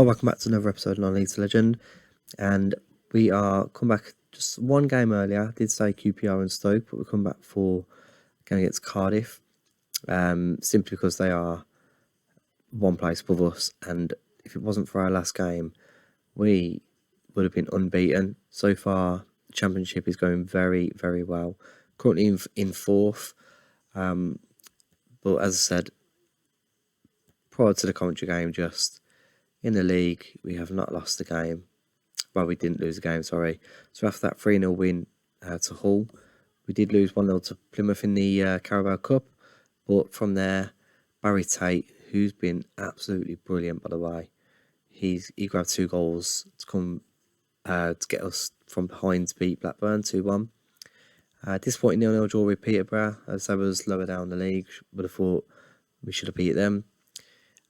welcome back to another episode on Leeds Legend, and we are come back just one game earlier. I did say QPR and Stoke, but we come back for going against Cardiff, simply because they are one place above us, and if it wasn't for our last game, we would have been unbeaten. So far, the Championship is going very, very well. Currently in fourth, but as I said, prior to the commentary game, just in the league, we have not lost a game. Well, we didn't lose a game, sorry. So after that 3-0 win to Hull, we did lose 1-0 to Plymouth in the Carabao Cup. But from there, Barry Tate, who's been absolutely brilliant, by the way, he grabbed 2 goals to come to get us from behind to beat Blackburn 2-1. Disappointing 0-0 draw with Peterborough, as I was lower down the league. Would have thought we should have beat them.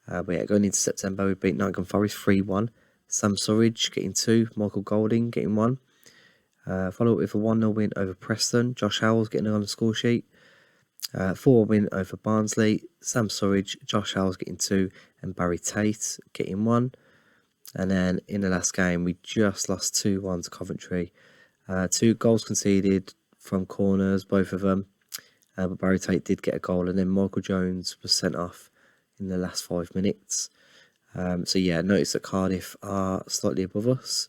But yeah, going into September, we beat Nottingham Forest 3-1. Sam Surridge getting 2, Michael Golding getting 1. Follow up with a 1-0 win over Preston. Josh Howells getting on the score sheet. 4 win over Barnsley. Sam Surridge, Josh Howells getting 2, and Barry Tate getting 1. And then in the last game, we just lost 2-1 to Coventry. 2 goals conceded from corners, both of them. But Barry Tate did get a goal, and then Michael Jones was sent off in the last 5 minutes. So yeah, notice that Cardiff are slightly above us,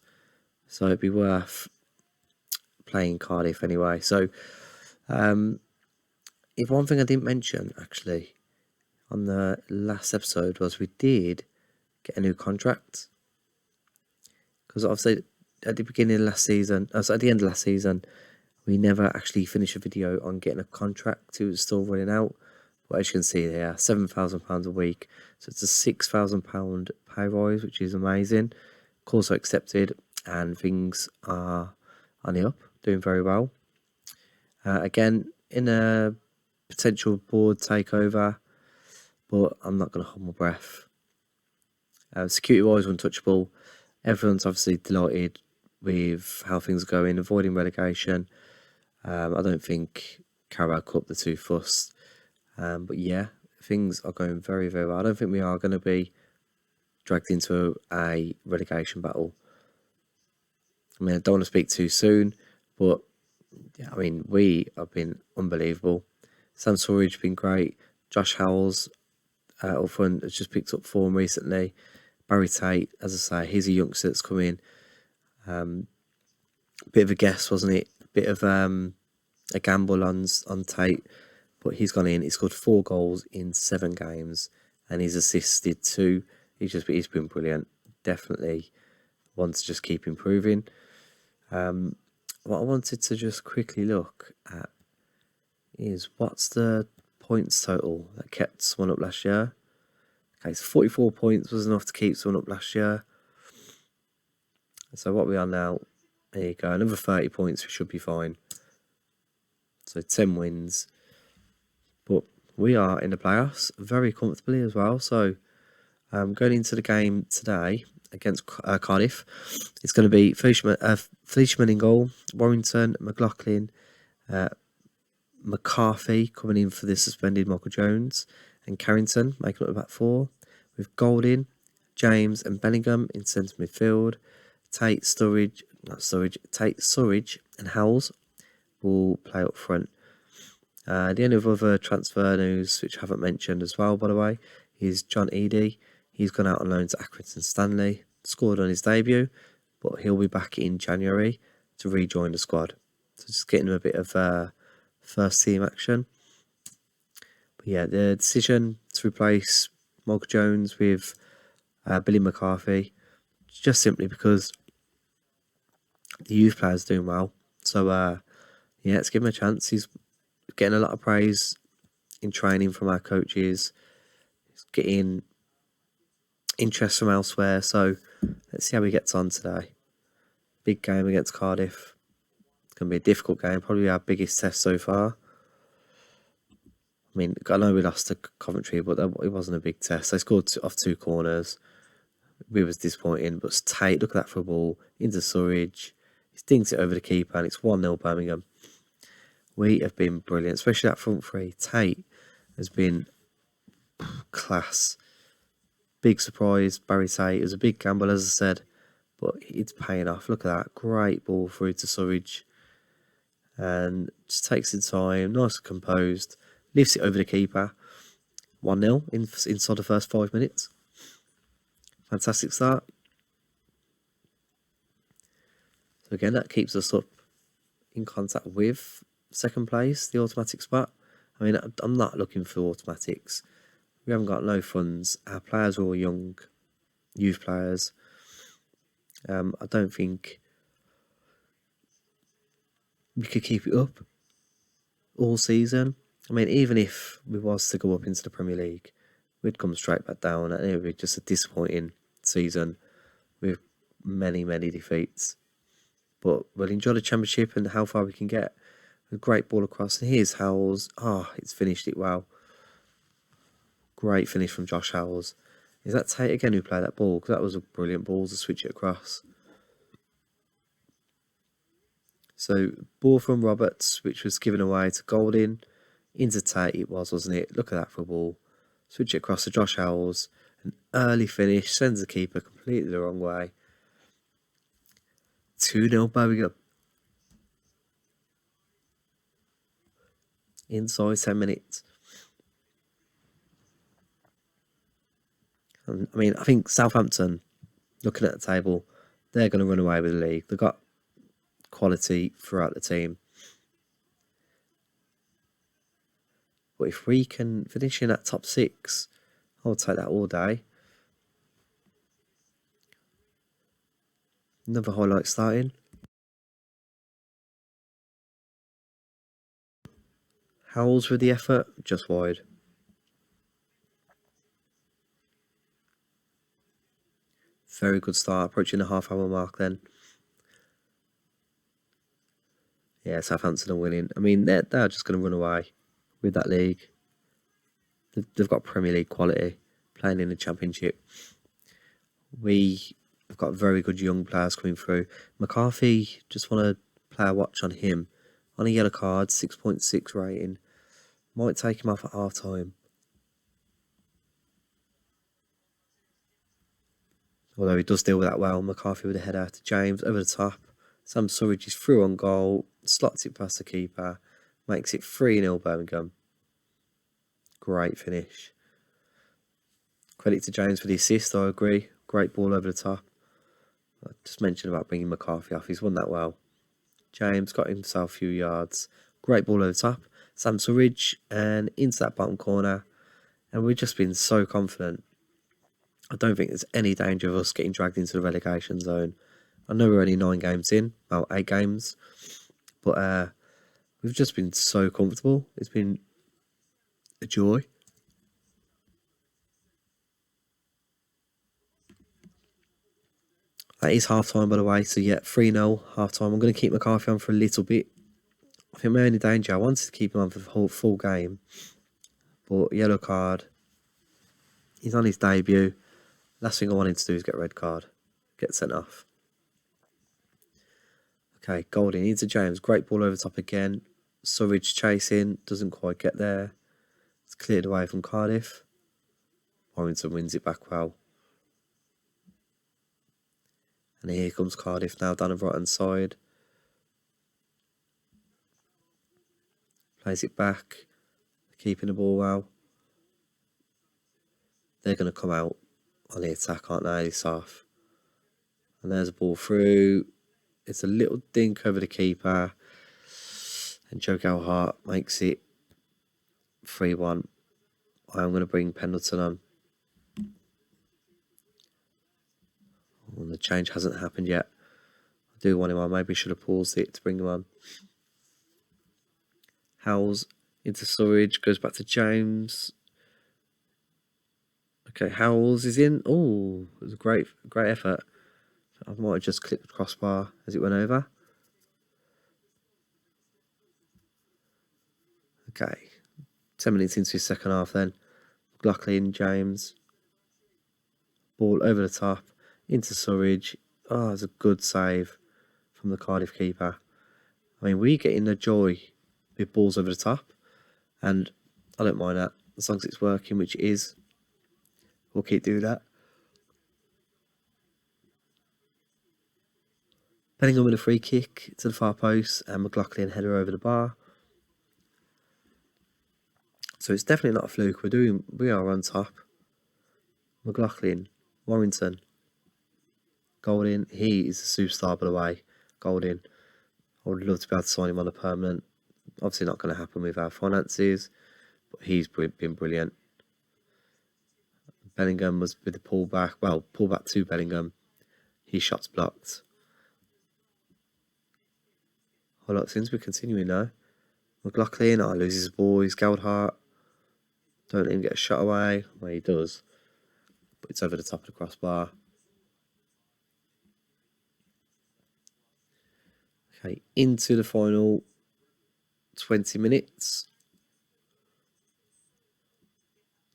so it'd be worth playing Cardiff anyway. So if one thing I didn't mention actually on the last episode was we did get a new contract, because obviously at the beginning of last season, at the end of last season, we never actually finished a video on getting a contract. It was still running out. But as you can see here, £7,000 a week. So it's a £6,000 pay rise, which is amazing. Course accepted, and things are on the up, doing very well. Again, in a potential board takeover, but I'm not going to hold my breath. Security-wise, untouchable. Everyone's obviously delighted with how things are going, avoiding relegation. I don't think Carabao Cup, they're too fussed. But yeah, things are going very, very well. I don't think we are going to be dragged into a relegation battle. I mean, I don't want to speak too soon, but yeah, I mean, we have been unbelievable. Sam Surridge has been great. Josh Howells up front has just picked up form recently. Barry Tate, as I say, he's a youngster that's come in. Bit of a guess, wasn't it? Bit of a gamble on Tate. But he's gone in, he's scored 4 goals in 7 games, and he's assisted 2. He's been brilliant. Definitely wants to just keep improving. What I wanted to just quickly look at is what's the points total that kept someone up last year. Okay, so 44 points was enough to keep someone up last year. So what we are now, there you go, another 30 points, we should be fine. So 10 wins. But we are in the playoffs very comfortably as well. So going into the game today against Cardiff, it's going to be Fleischmann in goal, Warrington, McLaughlin, McCarthy coming in for the suspended Michael Jones, and Carrington making up the back 4, with Golding, James and Bellingham in centre midfield. Tate, Surridge and Howells will play up front. The only other transfer news, which I haven't mentioned as well, by the way, is John Eadie. He's gone out on loan to Accrington Stanley, scored on his debut, but he'll be back in January to rejoin the squad. So just getting him a bit of first team action. But yeah, the decision to replace Michael Jones with Billy McCarthy, just simply because the youth player's doing well. So yeah, let's give him a chance. He's getting a lot of praise in training from our coaches. He's getting interest from elsewhere. So let's see how he gets on today. Big game against Cardiff. It's going to be a difficult game. Probably our biggest test so far. I mean, I know we lost to Coventry, but it wasn't a big test. They scored off 2 corners. We was disappointing. But Tate, look at that for a ball. Into Surridge. He stinks it over the keeper, and it's 1-0 Birmingham. We have been brilliant, especially that front 3. Tate has been class. big surprise. Barry Tate, it was a big gamble, as I said, but it's paying off. Look at that. Great ball through to Surridge. And just takes his time, nice and composed. Lifts it over the keeper. 1-0 inside the first 5 minutes. Fantastic start. So again, that keeps us up in contact with second place, the automatic spot. I mean, I'm not looking for automatics. We haven't got no funds. Our players are all young, youth players. I don't think we could keep it up all season. I mean, even if we was to go up into the Premier League, we'd come straight back down, and it would be just a disappointing season with many, many defeats. But we'll enjoy the Championship and how far we can get. A great ball across, and here's Howells. It's finished it well. Great finish from Josh Howells. Is that Tate again who played that ball? Because that was a brilliant ball to switch it across. So, ball from Roberts, which was given away to Golding. Into Tate it was, wasn't it? Look at that for a ball. Switch it across to Josh Howells. An early finish, sends the keeper completely the wrong way. 2-0 Birmingham. Inside 10 minutes. And, I mean, I think Southampton, looking at the table, they're going to run away with the league. They've got quality throughout the team. But if we can finish in that top 6, I'll take that all day. Another highlight starting. Howells with the effort, just wide. Very good start, approaching the half-hour mark then. Yeah, Southampton are winning. I mean, they're just going to run away with that league. They've got Premier League quality, playing in the Championship. We've got very good young players coming through. McCarthy, just want to play a watch on him. On a yellow card, 6.6 rating. Might take him off at half time. Although he does deal with that well. McCarthy with a header to James over the top. Sam Surridge is through on goal. Slots it past the keeper. Makes it 3-0 Birmingham. Great finish. Credit to James for the assist, I agree. Great ball over the top. I just mentioned about bringing McCarthy off. He's won that well. James got himself a few yards. Great ball over the top. Sam Surridge and into that bottom corner. And we've just been so confident. I don't think there's any danger of us getting dragged into the relegation zone. I know we're only 9 games in, about 8 games. But we've just been so comfortable. It's been a joy. That is half time, by the way. So, yeah, 3-0 half time. I'm going to keep McCarthy on for a little bit. I think my only danger, I wanted to keep him on for the whole full game. But yellow card. He's on his debut. Last thing I wanted to do is get a red card. Get sent off. Okay, Golding into James. Great ball over the top again. Surridge chasing. Doesn't quite get there. It's cleared away from Cardiff. Warrington wins it back well. And here comes Cardiff now down the right hand side. Plays it back. Keeping the ball well. They're going to come out on the attack, aren't they? This half. And there's a ball through. It's a little dink over the keeper. And Joe Gelhardt makes it 3-1. I'm going to bring Pendleton on. And the change hasn't happened yet. I do want him on. Maybe I should have paused it to bring him on. Howells into Surridge. Goes back to James. Okay, Howells is in. Oh, it was a great effort. I might have just clipped the crossbar as it went over. Okay, 10 minutes into his second half then. McLaughlin, James. Ball over the top. Into Surridge. Oh, it's a good save from the Cardiff keeper. I mean, we get in the joy with balls over the top. And I don't mind that. As long as it's working, which it is. We'll keep doing that. Bellingham with a free kick to the far post, and McLaughlin header over the bar. So it's definitely not a fluke. We are on top. McLaughlin, Warrington, Golding. He is a superstar, by the way. Golding. I would love to be able to sign him on a permanent. Obviously not going to happen with our finances, but he's been brilliant. Bellingham was with the pullback. Well, pullback to Bellingham. His shot's blocked. Oh look, seems to be continuing now. McLaughlin, loses his boys. Geldhart, don't let him get a shot away. Well, he does, but it's over the top of the crossbar. Okay, into the final 20 minutes.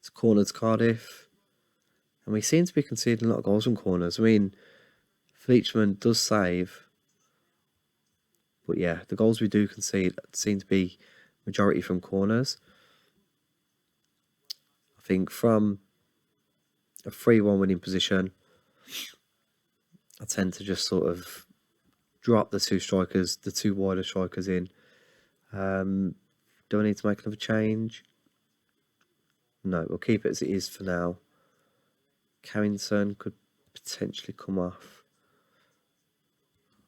It's a corner to Cardiff. And we seem to be conceding a lot of goals from corners. I mean, Fleetchman does save. But yeah, the goals we do concede seem to be majority from corners. I think from a 3-1 winning position, I tend to just sort of drop the two wider strikers in. Do I need to make another change? No, we'll keep it as it is for now. Carrington could potentially come off.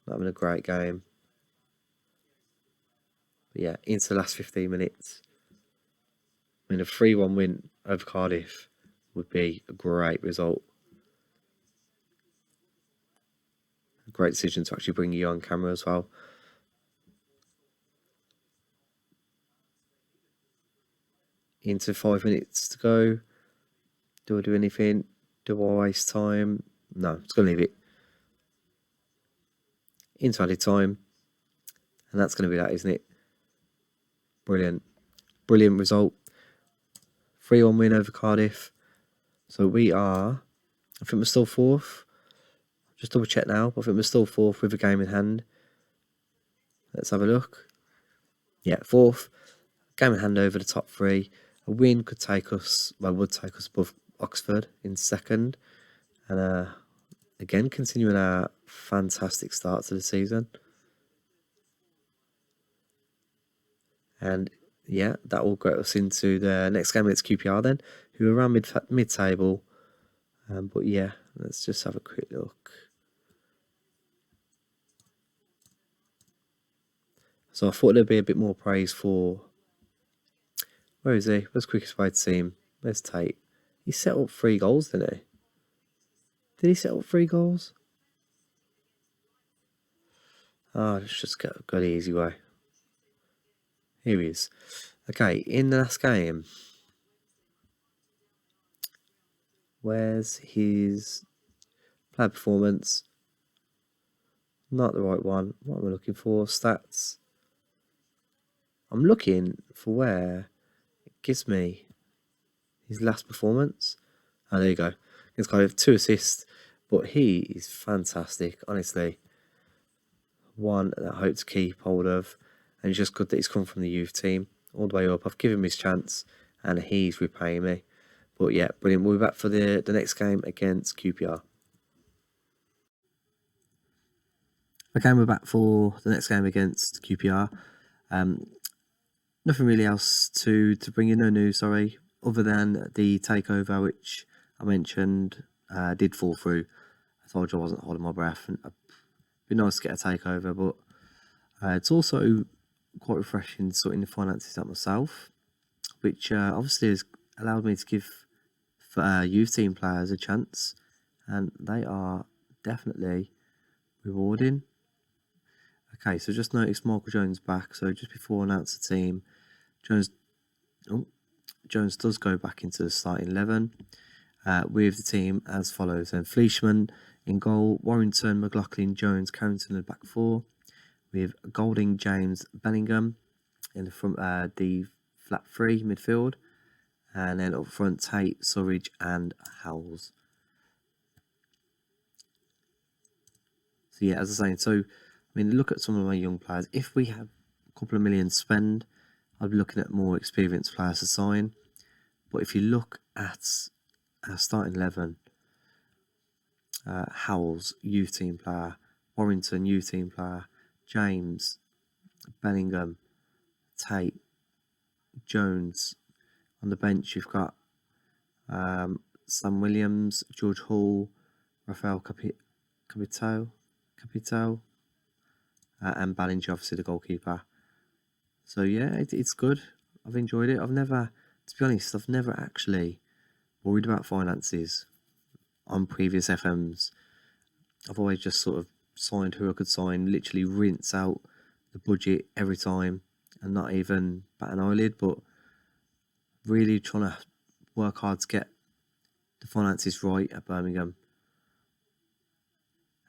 Not having a great game. But yeah, into the last 15 minutes. I mean, a 3-1 win over Cardiff would be a great result. A great decision to actually bring you on camera as well. Into 5 minutes to go. Do I do anything? Do I waste time? No, just going to leave it. Into added time. And that's going to be that, isn't it? Brilliant. Brilliant result. 3-1 win over Cardiff. So we are, I think we're still fourth. Just double check now. I think we're still fourth with a game in hand. Let's have a look. Yeah, fourth. Game in hand over the top three. A win would take us above Oxford in second. And again, continuing our fantastic start to the season. And yeah, that will get us into the next game against QPR then, who are around mid-table. But yeah, let's just have a quick look. So I thought there'd be a bit more praise for... Where is he? Where's quickest way to see him? Where's Tate? He set up 3 goals, didn't he? Did he set up 3 goals? Let's just go the easy way. Here he is. Okay, in the last game, where's his player performance? Not the right one. What am I looking for? Stats. I'm looking for where it gives me his last performance. Oh, there you go. He's got 2 assists, but he is fantastic, honestly. One that I hope to keep hold of. And it's just good that he's come from the youth team all the way up. I've given him his chance and he's repaying me. But yeah, brilliant. We'll be back for the next game against QPR. Okay, we're back for the next game against QPR. Nothing really else to bring you, no news, sorry, other than the takeover, which I mentioned did fall through. I told you I wasn't holding my breath, and it'd be nice to get a takeover, but it's also quite refreshing sorting the finances out myself, which obviously has allowed me to give youth team players a chance, and they are definitely rewarding. Okay, so just noticed Michael Jones back. So just before I announce the team, Jones does go back into the starting 11 with the team as follows. Then Fleishman in goal, Warrington, McLaughlin, Jones, Carrington in the back 4, with Golding, James, Bellingham in the front, the flat 3 midfield, and then up front Tate, Surridge, and Howells. So yeah, as I was saying, so I mean, look at some of my young players. If we have a couple of million to spend, I'd be looking at more experienced players to sign. But if you look at our starting 11, Howells, youth team player, Warrington, youth team player. James, Bellingham, Tate, Jones. On the bench, you've got Sam Williams, George Hall, Rafael Capito, and Ballinger, obviously the goalkeeper. So yeah, it's good. I've enjoyed it. To be honest, I've never actually worried about finances on previous FMs. I've always just sort of signed who I could sign, literally rinse out the budget every time and not even bat an eyelid, but really trying to work hard to get the finances right at Birmingham.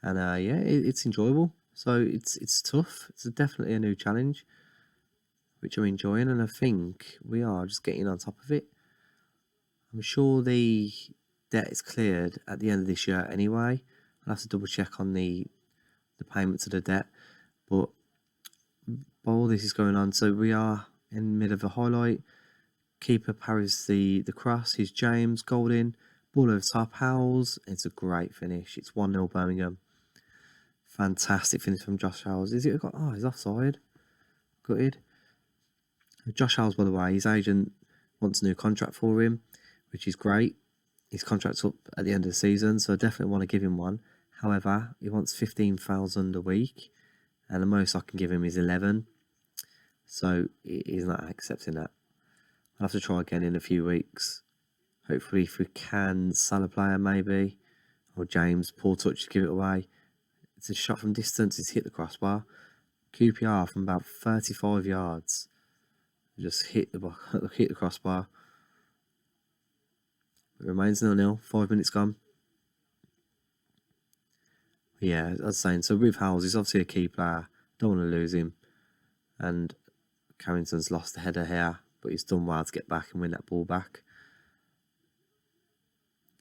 And yeah, it's enjoyable. So it's tough. It's definitely a new challenge, which I'm enjoying, and I think we are just getting on top of it. I'm sure the debt is cleared at the end of this year anyway. I'll have to double check on the payment to the debt, but while all this is going on, so we are in the middle of a highlight. Keeper parries the cross. He's James Golding. Ball over top, Howells. It's a great finish. It's 1-0 Birmingham. Fantastic finish from Josh Howells. He's offside. Gutted. Josh Howells, by the way, his agent wants a new contract for him, which is great. His contract's up at the end of the season, so I definitely want to give him one. However, he wants 15,000 a week, and the most I can give him is 11. So he's not accepting that. I'll have to try again in a few weeks. Hopefully, if we can sell a player, maybe, or James, poor touch to give it away. It's a shot from distance. It's hit the crossbar. QPR from about 35 yards. Just hit the crossbar. It remains 0-0. 5 minutes gone. Yeah, as I was saying, so with Howells, he's obviously a key player. Don't want to lose him. And Carrington's lost the header here, but he's done well to get back and win that ball back.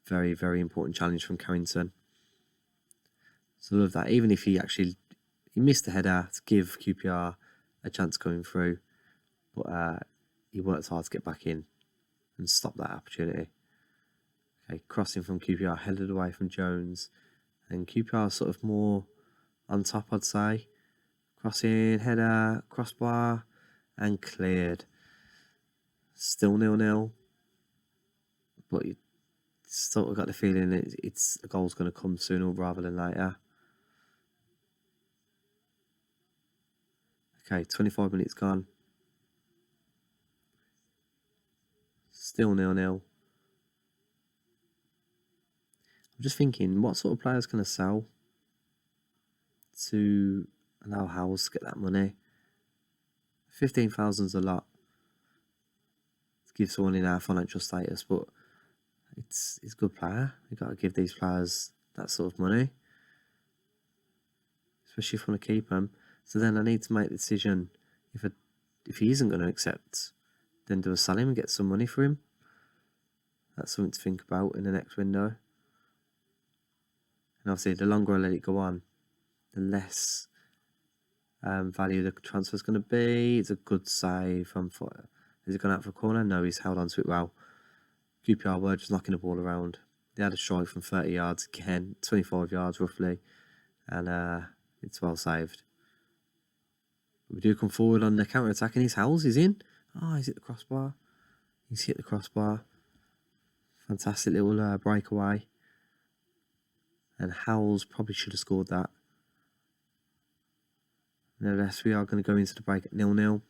Very, very important challenge from Carrington. So I love that. Even if he missed the header to give QPR a chance going through, but he worked hard to get back in and stop that opportunity. Okay, crossing from QPR, headed away from Jones, and QPR sort of more on top, I'd say. Crossing, header, crossbar, and cleared. Still 0-0, but you sort of got the feeling it's a goal's going to come sooner rather than later. Okay, 25 minutes gone. Still 0-0. I'm just thinking, what sort of players can I sell to allow Howells to get that money? 15,000's a lot to give someone in our financial status, but it's a good player. You've got to give these players that sort of money, especially if you want to keep them. So then I need to make the decision, if he isn't going to accept, then do I sell him and get some money for him? That's something to think about in the next window. And obviously, the longer I let it go on, the less value the transfer is going to be. It's a good save from Foyer. Is it gone out for a corner? No, he's held on to it well. QPR were just knocking the ball around. They had a strike from 30 yards again, 25 yards roughly, and it's well saved. We do come forward on the counter attack, and his Howells is in. He's hit the crossbar. He's hit the crossbar. Fantastic little breakaway. And Howells probably should have scored that. Nevertheless, we are going to go into the break at 0-0.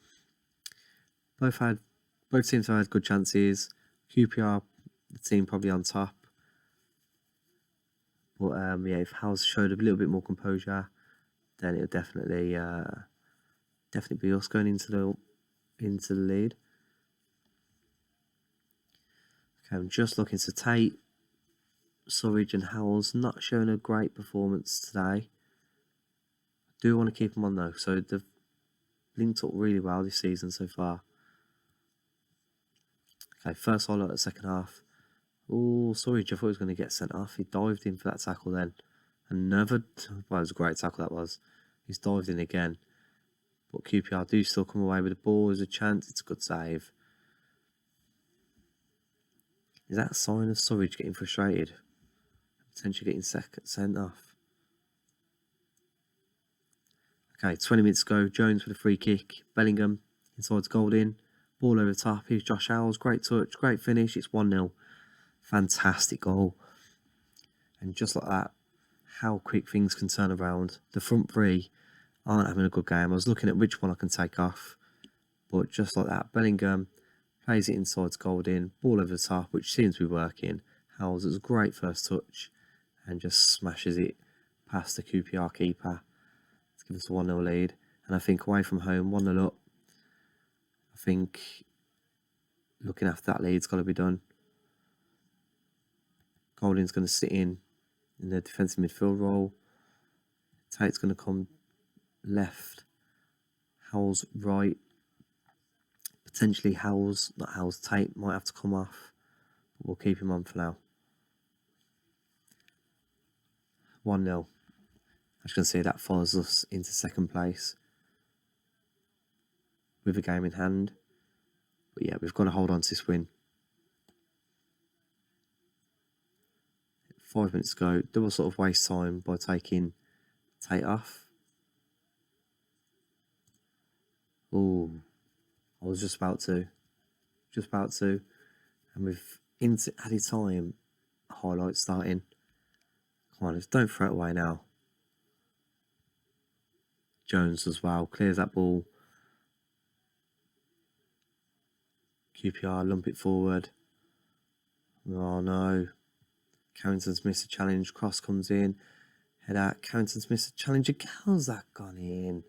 Both teams have had good chances. QPR, the team probably on top. But yeah, if Howells showed a little bit more composure, then it would definitely be us going into the lead. Okay, I'm just looking to Tate, Surridge and Howells not showing a great performance today. I do want to keep them on though, so they've linked up really well this season so far. Okay, first highlight of the second half. Surridge, I thought he was going to get sent off. He dived in for that tackle then. Well, it was a great tackle that was. He's dived in again. But QPR do still come away with the ball. There's a chance. It's a good save. Is that a sign of Surridge getting frustrated? Potentially getting sent off? Okay, 20 minutes ago, Jones with a free kick. Bellingham inside to Golding. Ball over the top. Here's Josh Howells. Great touch, great finish. It's 1-0. Fantastic goal. And just like that, how quick things can turn around. The front three aren't having a good game. I was looking at which one I can take off. But just like that, Bellingham plays it inside to Golding. Ball over the top, which seems to be working. Howells, it was a great first touch. And just smashes it past the QPR keeper to give us a 1-0 lead. And I think away from home, 1-0 up. I think looking after that lead's got to be done. Golding's going to sit in the defensive midfield role. Tate's going to come left. Howells right. Potentially Tate might have to come off. But we'll keep him on for now. 1-0. As you can see, that follows us into second place with a game in hand. But yeah, we've got to hold on to this win. 5 minutes ago, double sort of waste time by taking Tate off. Oh, I was just about to. And with added time, highlights starting. Come on, don't throw it away now. Jones as well, clears that ball. QPR lump it forward. Oh no. Carrington's missed a challenge. Cross comes in. Head out. Carrington's missed a challenge. How's that gone in?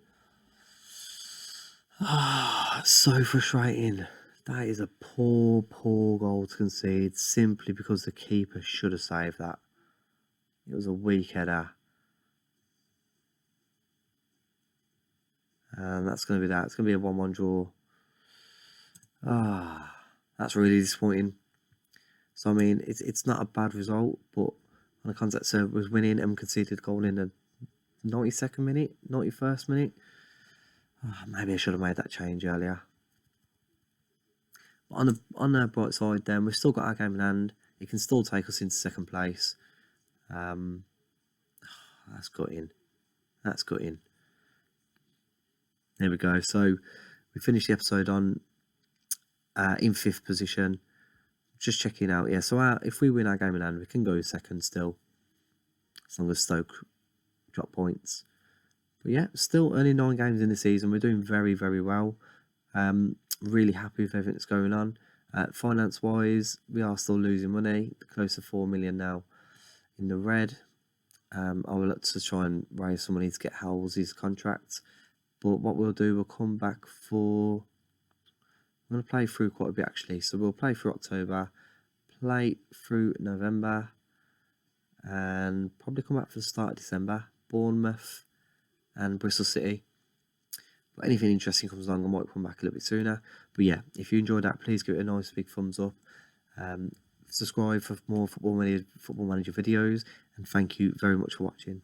Ah, so frustrating. That is a poor goal to concede simply because the keeper should have saved that. It was a weak header. And that's going to be that. It's going to be a 1-1 draw. Ah, that's really disappointing. So, I mean, it's not a bad result, but on a contact serve was winning and conceded goal in the 92nd minute, 91st minute. Maybe I should have made that change earlier. But on the bright side, then, we've still got our game in hand. It can still take us into second place. That's gutting. There we go. So we finished the episode on in 5th position. Just checking out. Yeah, so if we win our game in hand, we can go second still, as long as Stoke drop points. But yeah, still only 9 games in the season. We're doing very, very well. Really happy with everything that's going on. Finance-wise, we are still losing money. Close to 4 million now in the red. I will look to try and raise some money to get Howells' contract. But what we'll do, we'll come back for... I'm going to play through quite a bit actually. So we'll play through October, play through November, and probably come back for the start of December. Bournemouth and Bristol City. But anything interesting comes along, I might come back a little bit sooner. But yeah, if you enjoyed that, please give it a nice big thumbs up. Subscribe for more Football Manager videos. And thank you very much for watching.